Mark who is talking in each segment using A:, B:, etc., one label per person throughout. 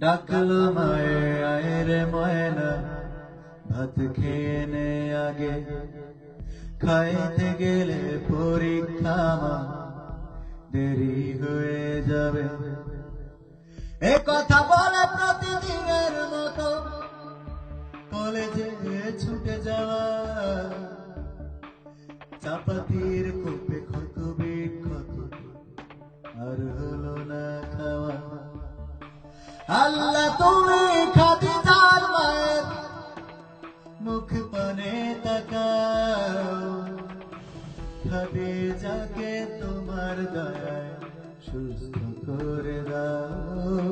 A: ডাকলো মায়ে আয় রে ময়না, ভাত খেয়ে নে আগে, খাইতে গেলে পরীক্ষা মা, দেরি হয়ে যাবে। এ কথা বলে প্রতিদিনের মতো কলেজে ছুটে যাওয়া, চাপাতির কোপে ক্ষত বিক্ষত আর হলো না খাওয়া। আল্লাহ তুমি খাদিজার মায়ের মুখ পানে তাকাও, খাদিজাকে তোমার দয়ায় সুস্থ করে দাও,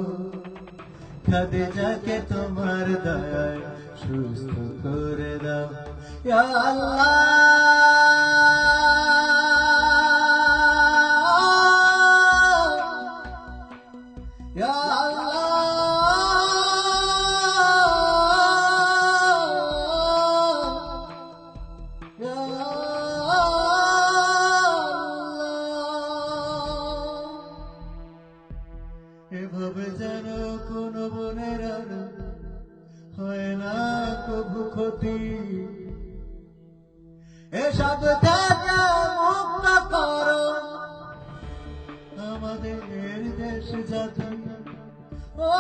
A: খাদিজাকে তোমার দয়ায় সুস্থ করে দাও। ইয়া আল্লাহ ইয়া এভাবে যেন কোন বোনের আর হয় না কভু ক্ষতি, এসব থেকে মুক্ত করো আমাদের দেশ জাতি। ও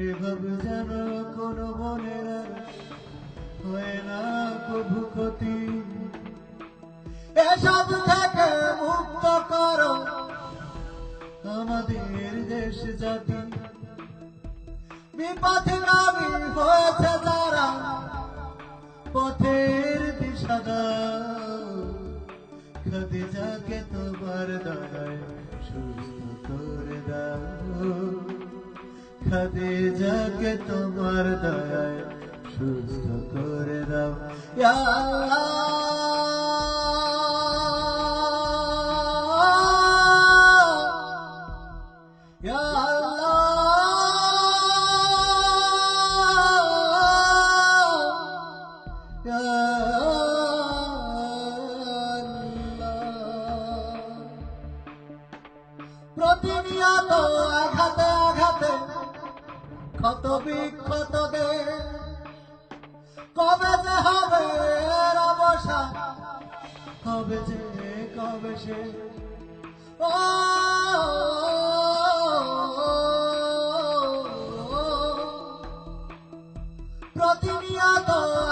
A: এভাবে যেন কোন বোনের আর হয় না কভু ক্ষতি, এসব থেকে মুক্ত করো আমাদের দেশ জাতি। বিপথগামী হয়েছে যারা পথের দিশা দাও, খাদিজাকে তোমার দয়ায় সুস্থ করে দাও, খাদিজাকে তোমার দয়ায় সুস্থ করে দাও। ইয়া আল্লাহ ইয়া আল্লাহ ইয়া আল্লাহ। প্রতিনিয়ত আঘাতে আঘাতে ক্ষত বিক্ষত দেহ, কবে যে হবে এর অবসান, কবে সে। ও প্রতিনিয়ত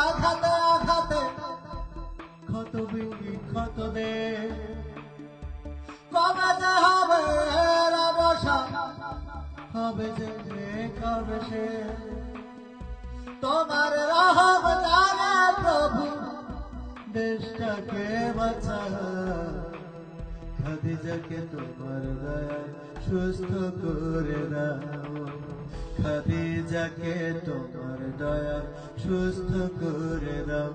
A: আঘাতে আঘাতে ক্ষত বিক্ষত দেহ, কবে যে হবে এর অবসান, কবে সে। তোমার রহম জানে প্রভু, দেশটাকে বাঁচাও, খাদিজাকে তোমার দয়ায় সুস্থ করে দাও, খাদিজাকে তোমার দয়ায় সুস্থ করে দাও।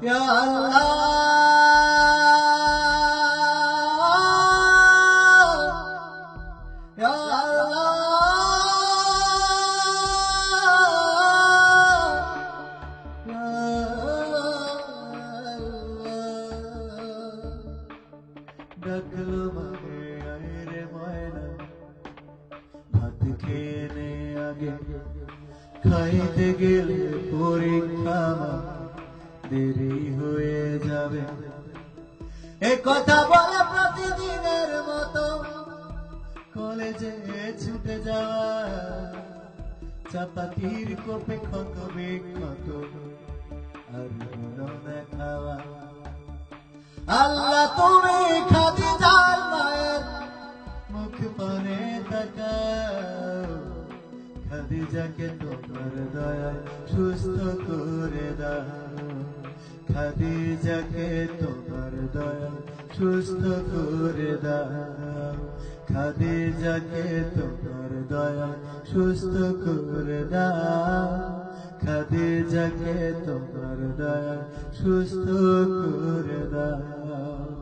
A: ইয়া আল্লাহ ইয়া আল্লাহ ডাকলো মায়ে আয় রে ময়না, ভাত খেয়ে নে আগে, খাইতে গেলে পরীক্ষা মা, দেরি হয়ে যাবে। এ কথা বলে প্রতিদিনের মতো কলেজে ছুটে যাওয়া, চাপাতির কোপে ক্ষত বিক্ষত আর হলো না খাওয়া। আল্লাহ তুমি খাদিজার মায়ের মুখ পানে তাকাও, খাদিজাকে তোমার দয়ায় সুস্থ করে দাও, খাদিজাকে তোমার দয়ায় সুস্থ করে দাও, খাদিজাকে তোমার দয়ায় সুস্থ করে দাও, খাদিজাকে তোমার দয়ায় সুস্থ করে দাও।